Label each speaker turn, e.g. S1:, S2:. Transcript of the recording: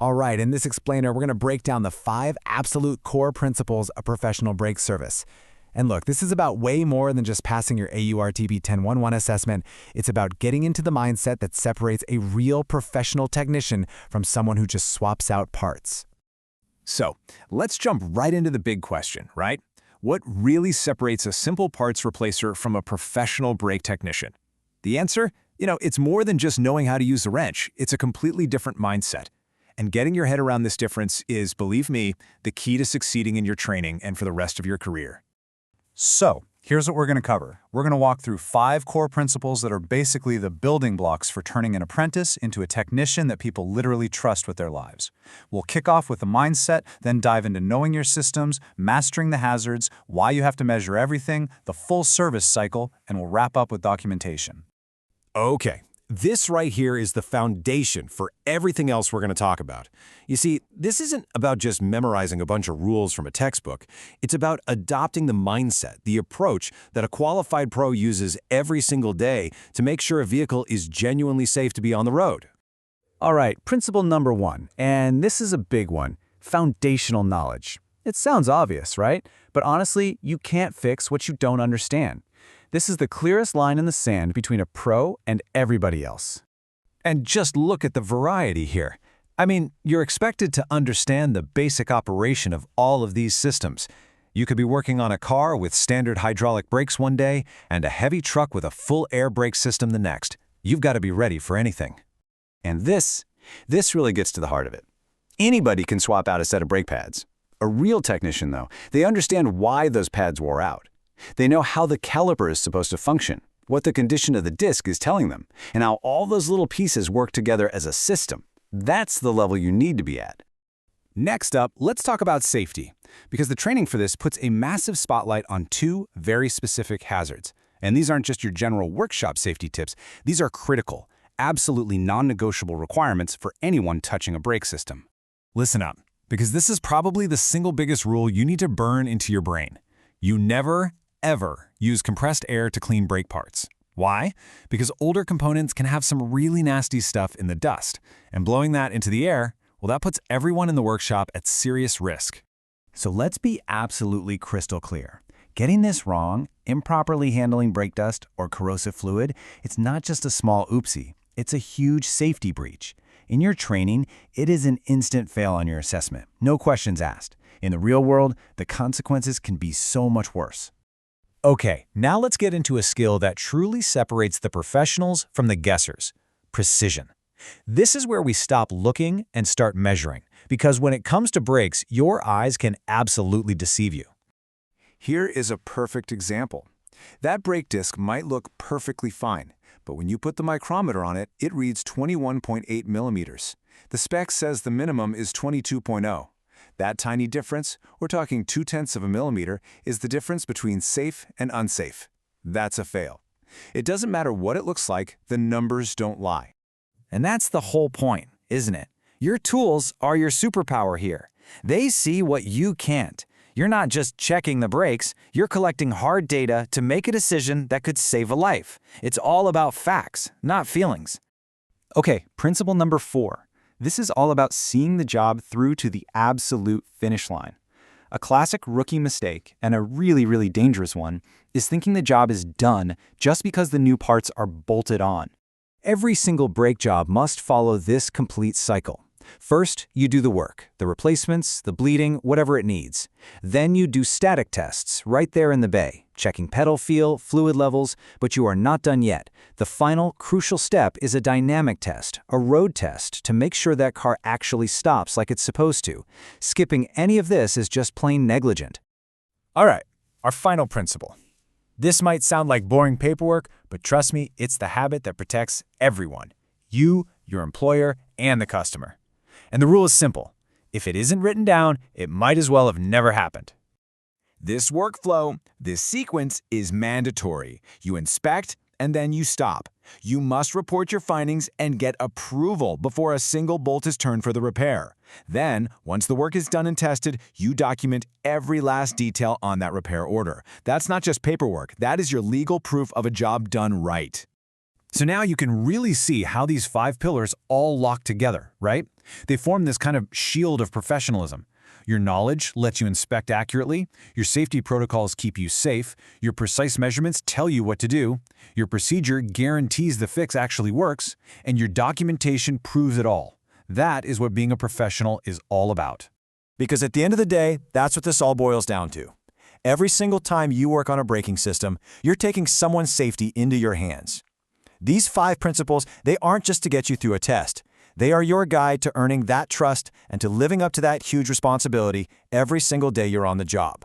S1: All right, in this explainer, we're going to break down the 5 absolute core principles of professional brake service. And look, this is about way more than just passing your AURTB101 assessment. It's about getting into the mindset that separates a real professional technician from someone who just swaps out parts.
S2: So, let's jump right into the big question, right? What really separates a simple parts replacer from a professional brake technician? The answer? It's more than just knowing how to use a wrench. It's a completely different mindset. And getting your head around this difference is, believe me, the key to succeeding in your training and for the rest of your career.
S3: So, here's what we're going to cover. We're going to walk through 5 core principles that are basically the building blocks for turning an apprentice into a technician that people literally trust with their lives. We'll kick off with the mindset, then dive into knowing your systems, mastering the hazards, why you have to measure everything, the full service cycle, and we'll wrap up with documentation.
S4: Okay, this right here is the foundation for everything else we're going to talk about. You see, this isn't about just memorizing a bunch of rules from a textbook. It's about adopting the mindset, the approach that a qualified pro uses every single day to make sure a vehicle is genuinely safe to be on the road.
S1: All right, principle number 1, and this is a big one, foundational knowledge. It sounds obvious, right? But honestly, you can't fix what you don't understand. This is the clearest line in the sand between a pro and everybody else.
S2: And just look at the variety here. I mean, you're expected to understand the basic operation of all of these systems. You could be working on a car with standard hydraulic brakes one day and a heavy truck with a full air brake system the next. You've got to be ready for anything.
S3: And this really gets to the heart of it. Anybody can swap out a set of brake pads. A real technician, though, they understand why those pads wore out. They know how the caliper is supposed to function, what the condition of the disc is telling them, and how all those little pieces work together as a system. That's the level you need to be at.
S2: Next up, let's talk about safety, because the training for this puts a massive spotlight on 2 very specific hazards. And these aren't just your general workshop safety tips. These are critical, absolutely non-negotiable requirements for anyone touching a brake system. Listen up, because this is probably the single biggest rule you need to burn into your brain. You never, ever use compressed air to clean brake parts. Why? Because older components can have some really nasty stuff in the dust, and blowing that into the air, well, that puts everyone in the workshop at serious risk.
S1: So let's be absolutely crystal clear. Getting this wrong, improperly handling brake dust or corrosive fluid, it's not just a small oopsie, it's a huge safety breach. In your training, it is an instant fail on your assessment, no questions asked. In the real world, the consequences can be so much worse.
S2: Okay, now let's get into a skill that truly separates the professionals from the guessers: precision. This is where we stop looking and start measuring, because when it comes to brakes, your eyes can absolutely deceive you.
S3: Here is a perfect example. That brake disc might look perfectly fine, but when you put the micrometer on it, it reads 21.8 millimeters. The spec says the minimum is 22.0. That tiny difference, we're talking 0.2 of a millimeter, is the difference between safe and unsafe. That's a fail. It doesn't matter what it looks like, the numbers don't lie.
S5: And that's the whole point, isn't it? Your tools are your superpower here. They see what you can't. You're not just checking the brakes, you're collecting hard data to make a decision that could save a life. It's all about facts, not feelings.
S1: Okay, principle number 4. This is all about seeing the job through to the absolute finish line. A classic rookie mistake, and a really, really dangerous one, is thinking the job is done just because the new parts are bolted on. Every single brake job must follow this complete cycle. First, you do the work, the replacements, the bleeding, whatever it needs. Then you do static tests right there in the bay, checking pedal feel, fluid levels, but you are not done yet. The final, crucial step is a dynamic test, a road test, to make sure that car actually stops like it's supposed to. Skipping any of this is just plain negligent.
S2: All right, our final principle. This might sound like boring paperwork, but trust me, it's the habit that protects everyone. You, your employer, and the customer. And the rule is simple. If it isn't written down, it might as well have never happened. This workflow, this sequence is mandatory. You inspect, and then you stop. You must report your findings and get approval before a single bolt is turned for the repair. Then, once the work is done and tested, you document every last detail on that repair order. That's not just paperwork. That is your legal proof of a job done right. So now you can really see how these 5 pillars all lock together, right? They form this kind of shield of professionalism. Your knowledge lets you inspect accurately, your safety protocols keep you safe, your precise measurements tell you what to do, your procedure guarantees the fix actually works, and your documentation proves it all. That is what being a professional is all about.
S4: Because at the end of the day, that's what this all boils down to. Every single time you work on a braking system, you're taking someone's safety into your hands. These 5 principles, they aren't just to get you through a test. They are your guide to earning that trust and to living up to that huge responsibility every single day you're on the job.